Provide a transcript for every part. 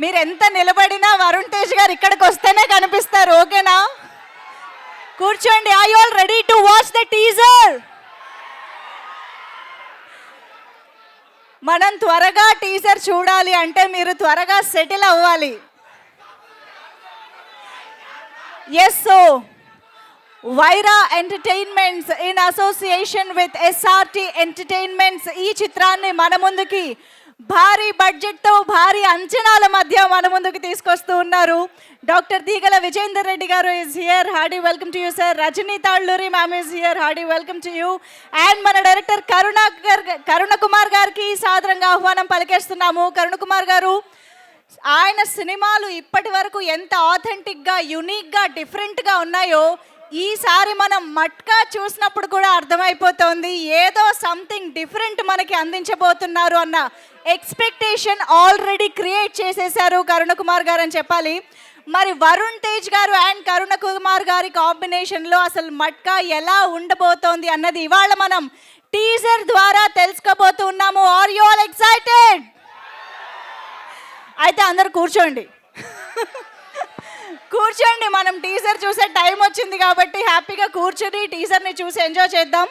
మీరు ఎంత నిలబడినా వరుణ్ తేజ్ గారు ఇక్కడికి వస్తేనే కనిపిస్తారు. ఓకేనా? కూర్చోండి. Are you all ready to watch the teaser? మనం త్వరగా టీజర్ చూడాలి అంటే మీరు త్వరగా సెటిల్ అవ్వాలి. Yes, so Vyra entertainments in association with SRT entertainments ఈ చిత్రాన్ని మన ముందుకి భారీ బడ్జెట్తో భారీ అంచనాల మధ్య మన ముందుకు తీసుకొస్తూ ఉన్నారు. డాక్టర్ తీగల Vijender Reddy garu is here. Hearty welcome to you sir. Rajani Talluri ma'am is here. Hearty welcome to you. And మన డైరెక్టర్ కరుణ కుమార్ గారికి సాదరంగా ఆహ్వానం పలికేస్తున్నాము. కరుణ కుమార్ గారు, ఆయన సినిమాలు ఇప్పటి వరకు ఎంత ఆథెంటిక్గా, యునిక్గా, డిఫరెంట్గా ఉన్నాయో ఈసారి మనం మట్కా చూసినప్పుడు కూడా అర్థమైపోతుంది ఏదో సంథింగ్ డిఫరెంట్ మనకి అందించబోతున్నారు అన్న ఎక్స్పెక్టేషన్ ఆల్రెడీ క్రియేట్ చేసేశారు కరుణ కుమార్ గారు అని చెప్పాలి. మరి వరుణ్ తేజ్ గారు అండ్ కరుణ కుమార్ గారి కాంబినేషన్లో అసలు మట్కా ఎలా ఉండబోతోంది అన్నది ఇవాళ మనం టీజర్ ద్వారా తెలుసుకోబోతున్నాము. Are you all excited? అయితే అందరు కూర్చోండి. కూర్చోండి, మనం టీజర్ చూసే టైం వచ్చింది కాబట్టి హ్యాపీగా కూర్చొని టీజర్ని చూసి ఎంజాయ్ చేద్దాం.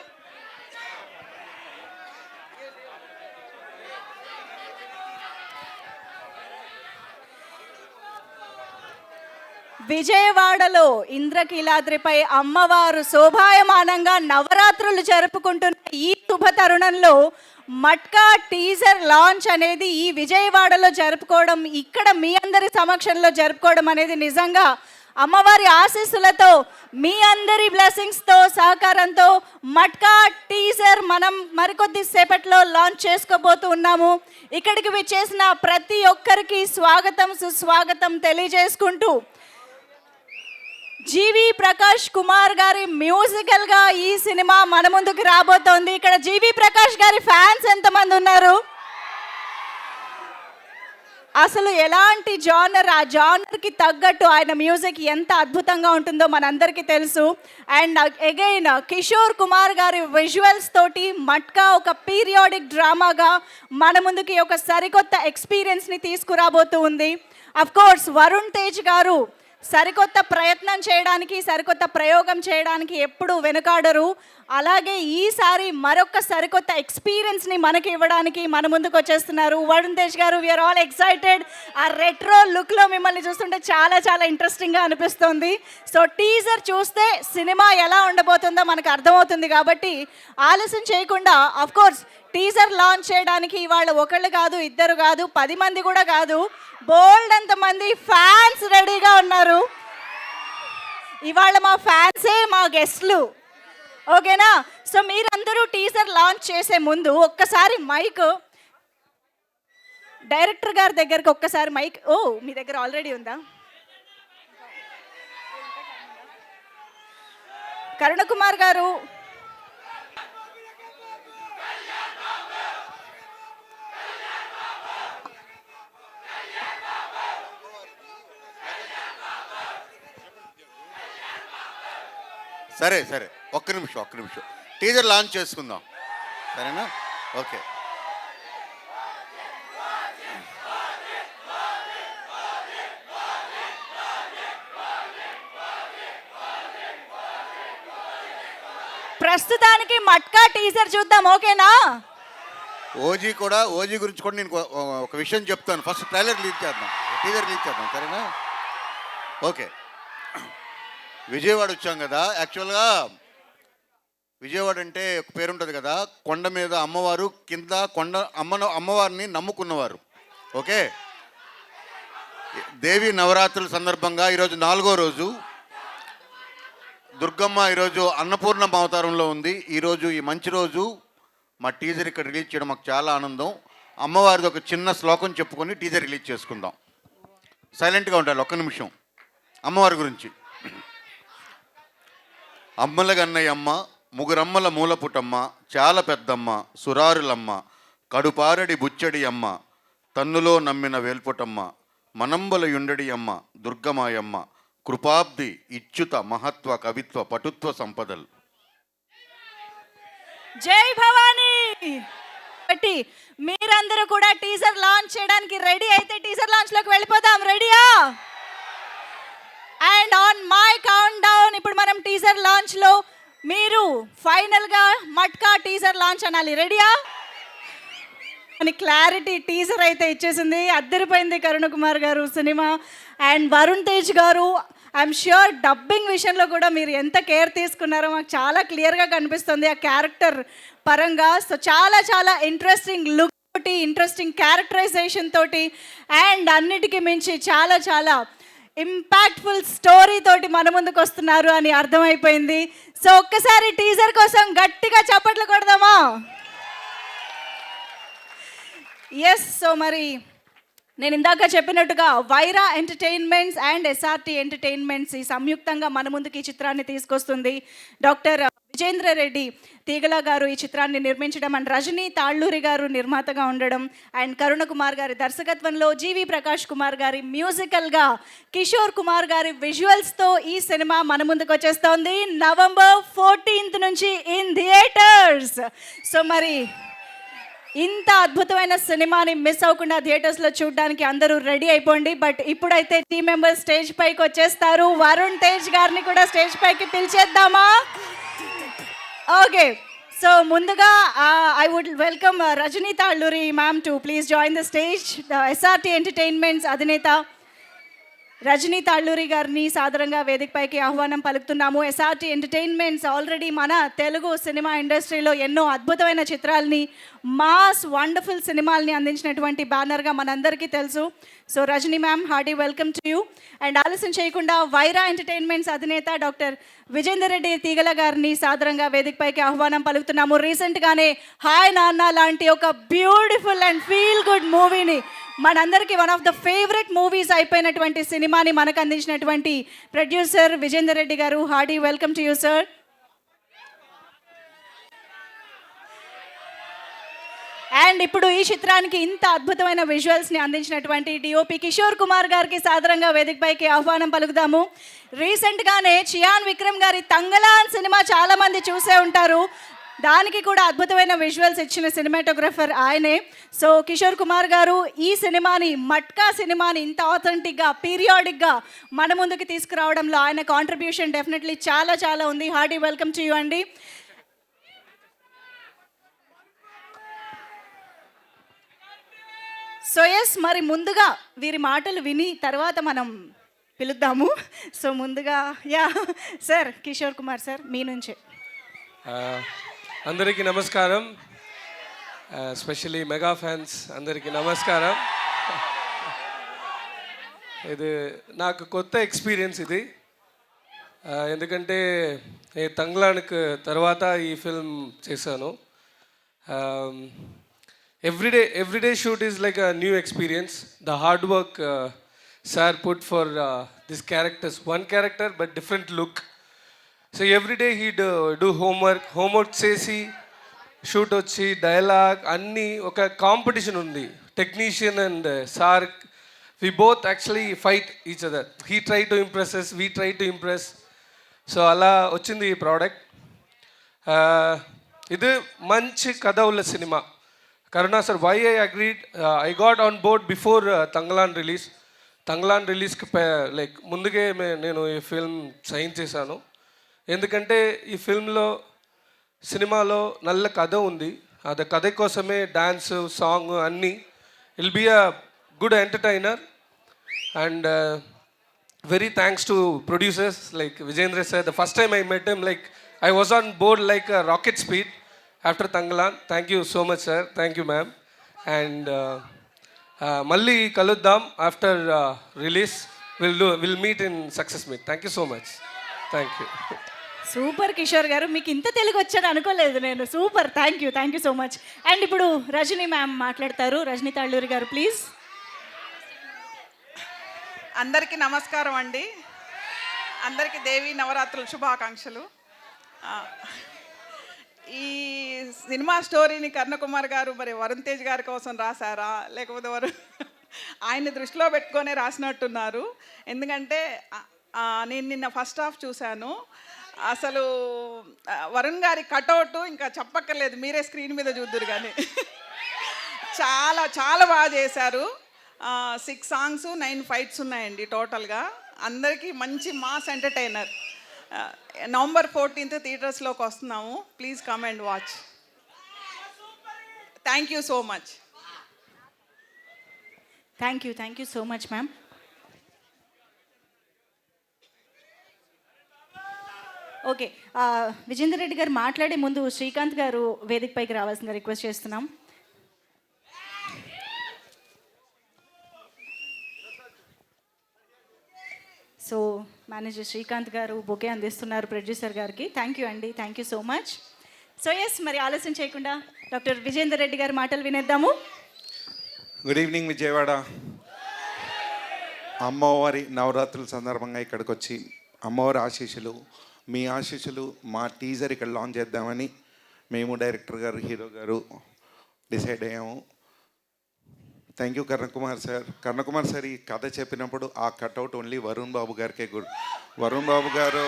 విజయవాడలో ఇంద్రకీలాద్రిపై అమ్మవారు శోభాయమానంగా నవరాత్రులు జరుపుకుంటున్న ఈ శుభ తరుణంలో మట్కా టీజర్ లాంచ్ అనేది ఈ విజయవాడలో జరుపుకోవడం, ఇక్కడ మీ అందరి సమక్షంలో జరుపుకోవడం అనేది నిజంగా అమ్మవారి ఆశీస్సులతో, మీ అందరి బ్లెస్సింగ్స్తో, సహకారంతో మట్కా టీజర్ మనం మరికొద్ది సేపట్లో లాంచ్ చేసుకోబోతూ ఉన్నాము. ఇక్కడికి విచ్చేసిన ప్రతి ఒక్కరికి స్వాగతం, సుస్వాగతం తెలియజేసుకుంటూ జీవి ప్రకాష్ కుమార్ గారి మ్యూజికల్గా ఈ సినిమా మన ముందుకు రాబోతోంది. ఇక్కడ జీవి ప్రకాష్ గారి ఫ్యాన్స్ ఎంతమంది ఉన్నారు? అసలు ఎలాంటి జానర్, ఆ జానర్కి తగ్గట్టు ఆయన మ్యూజిక్ ఎంత అద్భుతంగా ఉంటుందో మనందరికీ తెలుసు. అండ్ అగైన్ కిషోర్ కుమార్ గారి విజువల్స్ తోటి మట్కా ఒక పీరియాడిక్ డ్రామాగా మన ముందుకి ఒక సరికొత్త ఎక్స్పీరియన్స్ని తీసుకురాబోతూ ఉంది. అఫ్ కోర్స్ వరుణ్ తేజ్ గారు సరికొత్త ప్రయత్నం చేయడానికి, సరికొత్త ప్రయోగం చేయడానికి ఎప్పుడూ వెనుకాడరు. అలాగే ఈసారి మరొక సరికొత్త ఎక్స్పీరియన్స్ని మనకి ఇవ్వడానికి మన ముందుకు వచ్చేస్తున్నారు Varun Tej garu. We're all excited. ఆ రెట్రో లుక్లో మిమ్మల్ని చూస్తుంటే చాలా చాలా ఇంట్రెస్టింగ్గా అనిపిస్తుంది. సో టీజర్ చూస్తే సినిమా ఎలా ఉండబోతుందో మనకు అర్థమవుతుంది. కాబట్టి ఆలస్యం చేయకుండా, అఫ్ కోర్స్ టీజర్ లాంచ్ చేయడానికి ఇవాళ ఒకళ్ళు కాదు, ఇద్దరు కాదు, 10 మంది కూడా కాదు, బోల్డ్ అంతమంది ఫ్యాన్స్ రెడీగా ఉన్నారు. ఇవాళ మా ఫ్యాన్సే మా గెస్ట్లు. ఓకేనా? సో మీరందరూ టీజర్ లాంచ్ చేసే ముందు ఒక్కసారి మైక్ డైరెక్టర్ గారి దగ్గరికి, ఒక్కసారి మైక్. ఓ, మీ దగ్గర ఆల్రెడీ ఉందా? కరుణ కుమార్ గారు, సరే సరే, ఒక్క నిమిషం టీజర్ లాంచ్ చేసుకుందాం, సరేనా? ఓకే. ప్రస్తుతానికి మట్కా టీజర్ చూద్దాం. ఓకేనా? ఓజీ గురించి కూడా నేను ఒక విషయం చెప్తాను. ఫస్ట్ ట్రైలర్ రిలీజ్ చేద్దాం, టీజర్ రిలీజ్ చేద్దాం, సరేనా? ఓకే. విజయవాడ వచ్చాం కదా. యాక్చువల్గా విజయవాడ అంటే ఒక పేరు ఉంటుంది కదా, కొండ మీద అమ్మవారు, కింద అమ్మవారిని నమ్ముకున్నవారు. ఓకే. దేవి నవరాత్రుల సందర్భంగా ఈరోజు 4వ రోజు. దుర్గమ్మ ఈరోజు అన్నపూర్ణ అవతారంలో ఉంది. ఈరోజు ఈ మంచి రోజు మా టీజర్ ఇక్కడ రిలీజ్ చేయడం మాకు చాలా ఆనందం. అమ్మవారిది ఒక చిన్న శ్లోకం చెప్పుకొని టీజర్ రిలీజ్ చేసుకుందాం. సైలెంట్గా ఉండాలి, ఒక్క నిమిషం. అమ్మవారి గురించి. అమ్మల గన్నయ్యమ్మ, ముగురమ్మల మూలపుటమ్మ, చాలా పెద్దమ్మ, సురారులమ్మ, కడుపారడి బుచ్చడి అమ్మ, తన్నులో నమ్మిన వేల్పుటమ్మ, మనంబల యుండడి అమ్మ, దుర్గమాయమ్మ, కృపాబ్ది ఇచ్యుత మహత్వ కవిత్వ పటుత్వ సంపదలు. జై భవానీ. కాబట్టి మీరందరూ కూడా టీజర్ లాంచ్ చేయడానికి రెడీ అయితే టీజర్ లాంచ్లోకి వెళ్ళిపోదాం. రెడీయా? And on my count down ఇప్పుడు మనం టీజర్ లాంచ్లో మీరు ఫైనల్గా మట్కా టీజర్ లాంచ్ అనాలి. రెడీయా అని క్లారిటీ టీజర్ అయితే ఇచ్చేసింది. అద్దరిపోయింది కరుణ కుమార్ గారు సినిమా. అండ్ వరుణ్ తేజ్ గారు ఐఎమ్ ష్యూర్ డబ్బింగ్ విషయంలో కూడా మీరు ఎంత కేర్ తీసుకున్నారో మాకు చాలా క్లియర్గా కనిపిస్తుంది ఆ క్యారెక్టర్ పరంగా. సో చాలా చాలా ఇంట్రెస్టింగ్ లుక్ తోటి, ఇంట్రెస్టింగ్ క్యారెక్టరైజేషన్ తోటి, అండ్ అన్నిటికీ మించి చాలా చాలా ఇంపాక్ట్ఫుల్ స్టోరీ తోటి మన ముందుకు వస్తున్నారు అని అర్థమైపోయింది. సో ఒక్కసారి టీజర్ కోసం గట్టిగా చప్పట్లు కొడదామా? ఎస్. సో మరి నేను ఇందాక చెప్పినట్టుగా Wyra entertainments and SRT entertainments ఈ సంయుక్తంగా మన ముందుకు ఈ చిత్రాన్ని తీసుకొస్తుంది. డాక్టర్ విజేంద్ర రెడ్డి తీగల గారు ఈ చిత్రాన్ని నిర్మించడం, అండ్ రజనీ తాళ్ళూరి గారు నిర్మాతగా ఉండడం, అండ్ కరుణ కుమార్ గారి దర్శకత్వంలో జీవి ప్రకాష్ కుమార్ గారి మ్యూజికల్గా కిషోర్ కుమార్ గారి విజువల్స్తో ఈ సినిమా మన ముందుకు వచ్చేస్తోంది November 14th నుంచి ఇన్ థియేటర్స్. సో మరి ఇంత అద్భుతమైన సినిమాని మిస్ అవ్వకుండా థియేటర్స్లో చూడడానికి అందరూ రెడీ అయిపోండి. బట్ ఇప్పుడైతే టీమ్ మెంబర్స్ స్టేజ్ పైకి వచ్చేస్తారు. వరుణ్ తేజ్ గారిని కూడా స్టేజ్ పైకి పిలిచేద్దామా? ఓకే. సో ముందుగా I would welcome Rajani Talluri ma'am to please join the stage. SRT entertainments అధినేత రజనీ తాళ్ళూరి గారిని సాదరంగా వేదికపైకి ఆహ్వానం పలుకుతున్నాము. ఎస్ఆర్టీ ఎంటర్టైన్మెంట్స్ ఆల్రెడీ మన తెలుగు సినిమా ఇండస్ట్రీలో ఎన్నో అద్భుతమైన చిత్రాలని, మాస్ వండర్ఫుల్ సినిమాల్ని అందించినటువంటి బ్యానర్గా మనందరికీ తెలుసు. So Rajani ma'am, hearty welcome to you. And ఆలస్యం చేయకుండా వైరా ఎంటర్టైన్మెంట్స్ అధినేత డాక్టర్ విజేందర్ రెడ్డి తీగల గారిని సాదరంగా వేదికపైకి ఆహ్వానం పలుకుతున్నాము. రీసెంట్గానే హాయ్ నాన్న లాంటి ఒక బ్యూటిఫుల్ అండ్ ఫీల్ గుడ్ మూవీని, మనందరికీ one of the favourite movies అయిపోయినటువంటి సినిమాని మనకు అందించినటువంటి ప్రొడ్యూసర్ విజేందర్ రెడ్డి గారు, hearty welcome to you sir. And ఇప్పుడు ఈ చిత్రానికి ఇంత అద్భుతమైన విజువల్స్ని అందించినటువంటి డిఓపి కిషోర్ కుమార్ గారికి సాదరంగా వేదికపైకి ఆహ్వానం పలుకుదాము. రీసెంట్గానే చియాన్ విక్రమ్ గారి తంగలాన్ సినిమా చాలామంది చూసే ఉంటారు. దానికి కూడా అద్భుతమైన విజువల్స్ ఇచ్చిన సినిమాటోగ్రఫర్ ఆయనే. సో కిషోర్ కుమార్ గారు ఈ సినిమాని, మట్కా సినిమాని ఇంత ఆథెంటిక్గా, పీరియాడిక్గా మన ముందుకు తీసుకురావడంలో ఆయన కాంట్రిబ్యూషన్ డెఫినెట్లీ చాలా చాలా ఉంది. హార్డీ వెల్కమ్ టు యూ అండి. సో ఎస్, మరి ముందుగా వీరి మాటలు విని తర్వాత మనం పిలుద్దాము. సో ముందుగా సార్ కిషోర్ కుమార్ సార్ మీ నుంచే. అందరికీ నమస్కారం. ఎస్పెషల్లీ మెగా ఫ్యాన్స్ అందరికీ నమస్కారం. ఇది నాకు కొత్త ఎక్స్పీరియన్స్ ఇది. ఎందుకంటే నేను తంగ్లాన్కి తర్వాత ఈ ఫిల్మ్ చేశాను. Everyday shoot is like a new experience. The hard work sir put for this characters, one character but different look. So everyday he do homework చేసి షూట్ వచ్చి డైలాగ్ అన్నీ ఒక కాంపిటీషన్ ఉంది. Technician and sir, we both actually fight each other. He try to impress us, we try to impress. So అలా వచ్చింది ఈ product. ఇది మంచి కథ ఉన్న సినిమా. Karuna sir, why I agreed, I got on board before Thangalaan release. Thangalaan రిలీజ్కి లైక్ ముందుగే నేను ఈ ఫిల్మ్ సైన్ చేశాను. ఎందుకంటే ఈ ఫిల్మ్లో, సినిమాలో నల్ల కథ ఉంది. అది కథ కోసమే డాన్స్, సాంగ్ అన్నీ. Will be a good entertainer. And very thanks to producers like Vijendra sir. The first time I met him, like I was on board like rocket speed after Thangalaan. Thank you so much sir. Thank you ma'am. And మళ్ళీ కలుద్దాం after release. Will meet in success meet. Thank you so much. Thank you. Super Kishore garu, మీకు ఇంత తెలుగు వచ్చాను అనుకోలేదు నేను. Super, thank you so much. And ఇప్పుడు Rajani ma'am మాట్లాడతారు. రజనీ తాళ్ళూరి గారు ప్లీజ్. అందరికీ నమస్కారం అండి. అందరికీ దేవి నవరాత్రుల శుభాకాంక్షలు. ఈ సినిమా స్టోరీని కరుణకుమార్ గారు మరి వరుణ్ తేజ్ గారి కోసం రాశారా, లేకపోతే ఆయన్ని దృష్టిలో పెట్టుకొనే రాసినట్టున్నారు. ఎందుకంటే నేను నిన్న ఫస్ట్ హాఫ్ చూశాను. అసలు వరుణ్ గారి కటౌట్ ఇంకా చెప్పక్కర్లేదు, మీరే స్క్రీన్ మీద చూద్దురు కానీ. చాలా చాలా బాగా చేశారు. 6 సాంగ్స్ 9 ఫైట్స్ ఉన్నాయండి టోటల్గా. అందరికీ మంచి మాస్ ఎంటర్టైనర్. నవంబర్ 14th థియేటర్స్లోకి వస్తున్నాము. Please come and watch. Thank you so much. Thank you so much ma'am. Okay, Vijender Reddy గారు మాట్లాడే ముందు శ్రీకాంత్ గారు వేదికపైకి రావాల్సిందిగా రిక్వెస్ట్ చేస్తున్నాం. సో మేనేజర్ శ్రీకాంత్ గారు బొకే అందిస్తున్నారు ప్రొడ్యూసర్ గారికి. థ్యాంక్ యూ అండి, thank you so much. So yes, మరి ఆలస్యం చేయకుండా డాక్టర్ విజేందర్ రెడ్డి గారి మాటలు వినేద్దాము. Good evening Vijayawada. అమ్మవారి నవరాత్రుల సందర్భంగా ఇక్కడికి వచ్చి అమ్మవారి ఆశీస్సులు, మీ ఆశీస్సులు, మా టీజర్ ఇక్కడ లాంచ్ చేద్దామని మేము డైరెక్టర్ గారు, హీరో గారు డిసైడ్ అయ్యాము. Thank you Karnakumar sir. Karnakumar sir ఈ కథ చెప్పినప్పుడు ఆ కట్అవుట్ ఓన్లీ వరుణ్ బాబు గారికే good. Varun Babu garu,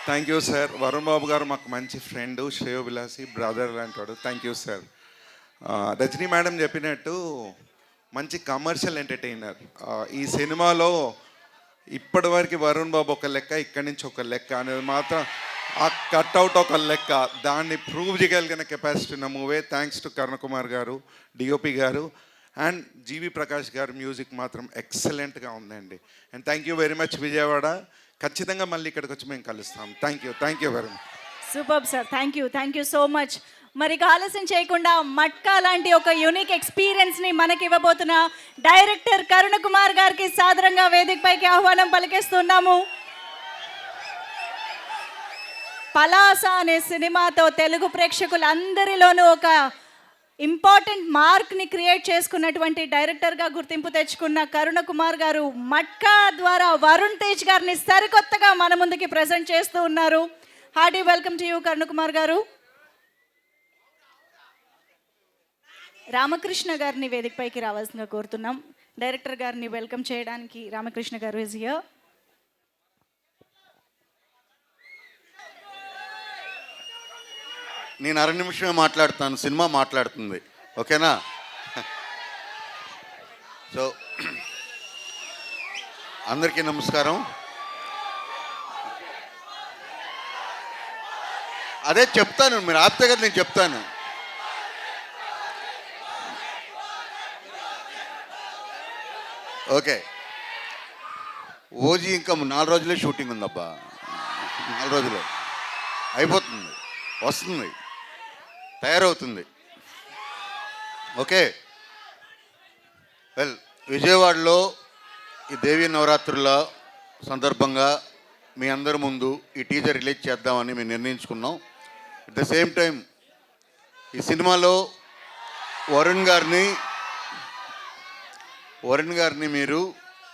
thank you sir. Varun Babu garu మాకు మంచి ఫ్రెండ్, శ్రేయోభిలాసి బ్రదర్ లాంటి వాడు. Thank you sir. Rajani madam చెప్పినట్టు మంచి కమర్షియల్ ఎంటర్టైనర్. ఈ సినిమాలో ఇప్పటివరకు వరుణ్ బాబు ఒక లెక్క, ఇక్కడి నుంచి ఒక లెక్క అనేది మాత్రం ఆ కట్అవుట్ ఒక లెక్క. దాన్ని ప్రూవ్ చేయగలిగిన కెపాసిటీ ఉన్న మూవే. థ్యాంక్స్ టు కర్ణకుమార్ గారు, డిఓపి గారు అండ్ జీవి ప్రకాష్ గారు. మ్యూజిక్ మాత్రం ఎక్సలెంట్గా ఉందండి. And thank you very much Vijayawada. ఖచ్చితంగా మళ్ళీ ఇక్కడికి వచ్చి మేము కలుస్తాం. Thank you very much. Super sir, thank you so much. మరి ఆలస్యం చేయకుండా మట్కా లాంటి ఒక యూనిక్ ఎక్స్పీరియన్స్ని మనకి ఇవ్వబోతున్న డైరెక్టర్ కరుణ కుమార్ గారికి సాదరంగా వేదికపైకి ఆహ్వానం పలికిస్తున్నాము. పలాస అనే సినిమాతో తెలుగు ప్రేక్షకులందరిలోనూ ఒక ఇంపార్టెంట్ మార్క్ని క్రియేట్ చేసుకున్నటువంటి డైరెక్టర్గా గుర్తింపు తెచ్చుకున్న కరుణ కుమార్ గారు మట్కా ద్వారా వరుణ్ తేజ్ గారిని సరికొత్తగా మన ముందుకి ప్రజెంట్ చేస్తూ ఉన్నారు. హార్డీ వెల్కమ్ టు యూ కరుణ కుమార్ గారు. రామకృష్ణ గారిని వేదికపైకి రావాల్సిందిగా కోరుతున్నాం. డైరెక్టర్ గారిని వెల్కమ్ చేయడానికి రామకృష్ణ గారు ఇస్ హియర్. నేను 6 నిమిషమే మాట్లాడతాను, సినిమా మాట్లాడుతుంది. ఓకేనా? సో అందరికీ నమస్కారం. అదే చెప్తాను, మీరు ఆపితే కదా నేను చెప్తాను. ఓకే, ఓజీ ఇంకా 4 రోజులే షూటింగ్ ఉందబ్బా. 4 రోజులే అయిపోతుంది, వస్తుంది, తయారవుతుంది. ఓకే, వెల్, విజయవాడలో ఈ దేవీ నవరాత్రుల సందర్భంగా మీ అందరి ముందు ఈ టీజర్ రిలీజ్ చేద్దామని మేము నిర్ణయించుకున్నాం. అట్ ద సేమ్ టైం ఈ సినిమాలో వరుణ్ గారిని మీరు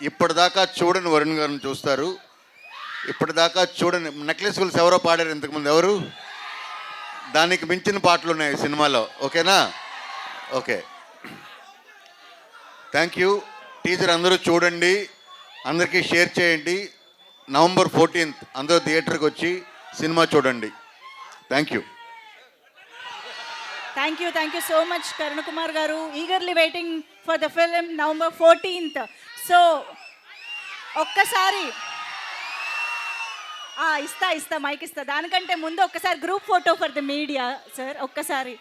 ఇప్పటిదాకా చూడని వరుణ్ గారిని చూస్తారు. ఇప్పటిదాకా చూడని నెక్లెస్ గుల్స్ ఎవరో పాడారు ఇంతకుముందు, ఎవరు? దానికి మించిన పాటలు ఉన్నాయి ఈ సినిమాలో. ఓకేనా? Okay, thank you. టీజర్ అందరూ చూడండి, అందరికీ షేర్ చేయండి. నవంబర్ 14th అందరూ థియేటర్కి వచ్చి సినిమా చూడండి. Thank you. Thank you so much Karuna Kumar గారు. Eagerly waiting for the film November 14th. So ఒక్కసారి ఇస్తా మైక్ ఇస్తా. దానికంటే ముందు ఒక్కసారి group photo for the media sir. ఒక్కసారి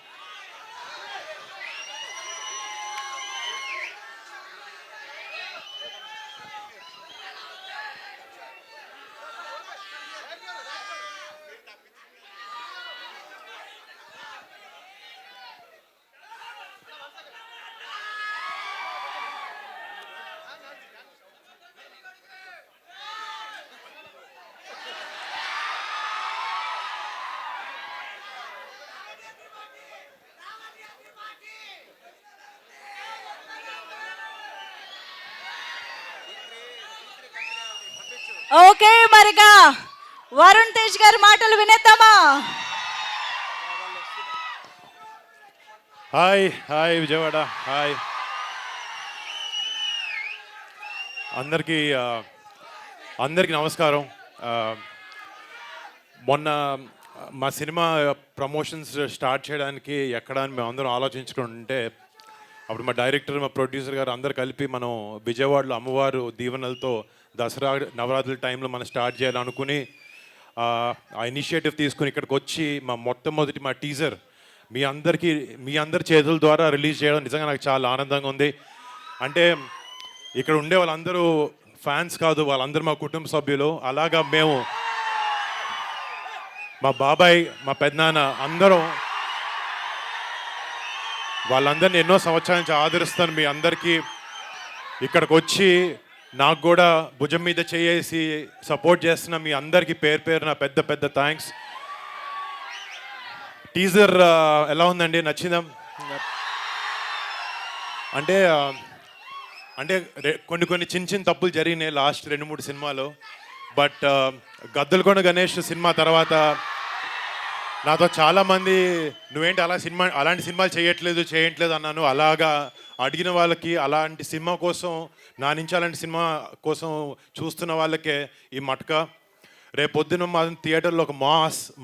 ఓకే, మరిగా వరుణ్ తేజ్ గారి మాటలు వినేద్దామా? హాయ్ విజయవాడ. హాయ్ అందరికీ నమస్కారం. మొన్న మా సినిమా ప్రమోషన్స్ స్టార్ట్ చేయడానికి ఎక్కడ అని మేము అందరం ఆలోచించుకుంటుంటే అప్పుడు మా డైరెక్టర్ మా ప్రొడ్యూసర్ గారు అందరు కలిపి మనం విజయవాడలో అమ్మవారు దీవెనలతో దసరా నవరాత్రుల టైంలో మనం స్టార్ట్ చేయాలనుకుని ఆ ఇనిషియేటివ్ తీసుకుని ఇక్కడికి వచ్చి మా మొట్టమొదటి మా టీజర్ మీ అందరి చేతుల ద్వారా రిలీజ్ చేయడం నిజంగా నాకు చాలా ఆనందంగా ఉంది. అంటే ఇక్కడ ఉండే వాళ్ళందరూ ఫ్యాన్స్ కాదు, వాళ్ళందరూ మా కుటుంబ సభ్యులు. అలాగా మేము మా బాబాయ్ మా పెద్దనాన్న అందరం వాళ్ళందరినీ ఎన్నో సంవత్సరాల నుంచి ఆదరిస్తాను. మీ అందరికీ ఇక్కడికి వచ్చి నాకు కూడా భుజం మీద చేసి సపోర్ట్ చేస్తున్న మీ అందరికీ పేరు పేరున పెద్ద పెద్ద థ్యాంక్స్. టీజర్ ఎలా ఉందండి, నచ్చిందా? అంటే అంటే కొన్ని చిన్న తప్పులు జరిగినాయి లాస్ట్ 2-3 సినిమాలు. బట్ గద్దలకొండ గణేష్ సినిమా తర్వాత నాతో చాలామంది నువ్వేంటి అలాంటి సినిమాలు చేయట్లేదు అన్నాను. అలాగా అడిగిన వాళ్ళకి, అలాంటి సినిమా కోసం నా నుంచి అలాంటి సినిమా కోసం చూస్తున్న వాళ్ళకే ఈ మట్క. రేపొద్దున మా థియేటర్లో ఒక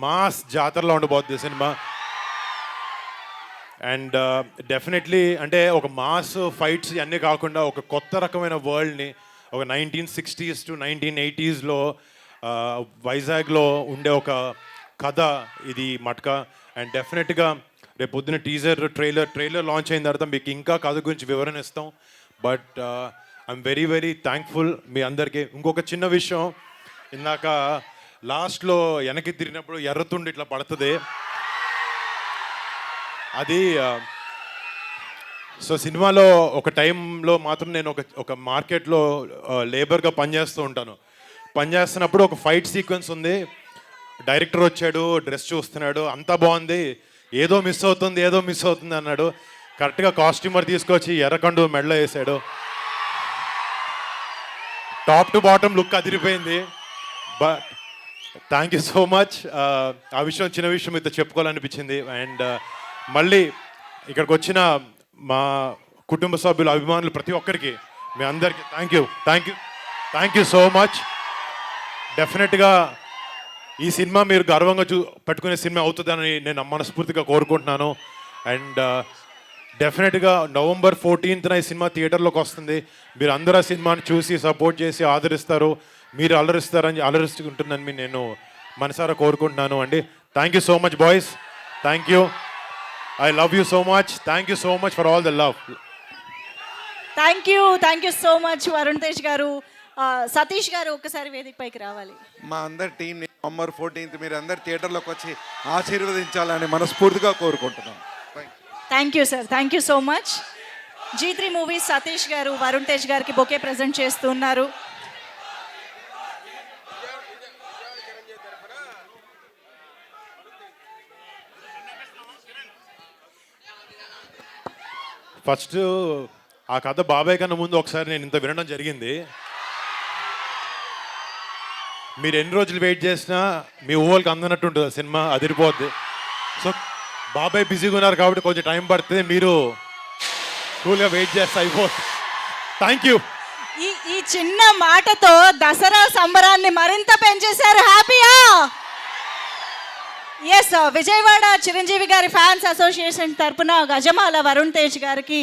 మాస్ జాతరలో ఉండబోతుంది సినిమా. అండ్ డెఫినెట్లీ అంటే ఒక మాస్ ఫైట్స్ అన్నీ కాకుండా ఒక కొత్త రకమైన వరల్డ్ని, ఒక 1960s to 1980s వైజాగ్లో ఉండే ఒక కథ ఇది మట్క. అండ్ డెఫినెట్గా రేపు పొద్దున ట్రైలర్ లాంచ్ అయిన తర్వాత మీకు ఇంకా కథ గురించి వివరణ ఇస్తాం. బట్ ఐఎమ్ వెరీ థ్యాంక్ఫుల్ మీ అందరికీ. ఇంకొక చిన్న విషయం, ఇందాక లాస్ట్లో వెనక్కి తిరిగినప్పుడు ఎర్రతుండి ఇట్లా పడుతుంది. అది సో సినిమాలో ఒక టైంలో మాత్రం నేను ఒక మార్కెట్లో లేబర్గా పనిచేస్తున్నప్పుడు ఒక ఫైట్ సీక్వెన్స్ ఉంది. డైరెక్టర్ వచ్చాడు, డ్రెస్ చూస్తున్నాడు, అంతా బాగుంది, ఏదో మిస్ అవుతుంది అన్నాడు. కరెక్ట్గా కాస్ట్యూమర్ తీసుకొచ్చి ఎర్రకండు మెడలో వేసాడు. టాప్ టు బాటమ్ లుక్ అదిరిపోయింది. But thank you so much. ఆ విషయం చిన్న విషయం మీతో చెప్పుకోవాలనిపించింది. అండ్ మళ్ళీ ఇక్కడికి వచ్చిన మా కుటుంబ సభ్యులు, అభిమానులు ప్రతి ఒక్కరికి మీ అందరికీ థ్యాంక్ యూ సో మచ్. డెఫినెట్గా ఈ సినిమా మీరు గర్వంగా పెట్టుకునే సినిమా అవుతుందని నేను మనస్ఫూర్తిగా కోరుకుంటున్నాను. అండ్ డెఫినెట్గా November 14th ఈ సినిమా థియేటర్లోకి వస్తుంది. మీరు అందరూ ఆ సినిమాని చూసి సపోర్ట్ చేసి ఆదరిస్తారు, మీరు అలరిస్తుంటుందని నేను మనసారా కోరుకుంటున్నాను అండి. Thank you so much boys. Thank you. I love you so much. Thank you so much for all the love. Thank you so much Varun Tej గారు. సతీష్ గారు ఒకసారి వేదిక పైకి రావాలి. మా అందరి టీంని November 14th మీరు అందరు థియేటర్లోకి వచ్చి ఆశీర్వదించాలని మనస్ఫూర్తిగా కోరుకుంటున్నాం. Thank you sir, thank you so much. G3 movies Satish గారు వరుణ్ తేజ్ గారికి బొకే ప్రజెంట్ చేస్తున్నారు. ఫస్ట్ ఆ కథ బాబాయ్ కన్నా ముందు ఒకసారి నేను ఇంత వినడం జరిగింది. మీరు ఎన్ని రోజులు వెయిట్ చేసినా మీ ఊళ్ళకి అందనట్టు ఉంటుంది సినిమా, అదిరిపోద్ది. సో బాబాయ్ బిజీగా ఉన్నారు కాబట్టి కొంచెం టైం పడుతుంది, మీరు కూల్గా వెయిట్ చేస్తే అయిపోతుంది. Thank you. ఈ చిన్న మాటతో దసరా సంబరాన్ని మరింత పెంచేశారు. హ్యాపీయా? ఎస్, విజయవాడ చిరంజీవి గారి ఫ్యాన్స్ అసోసియేషన్ తరపున గజమాల వరుణ్ తేజ్ గారికి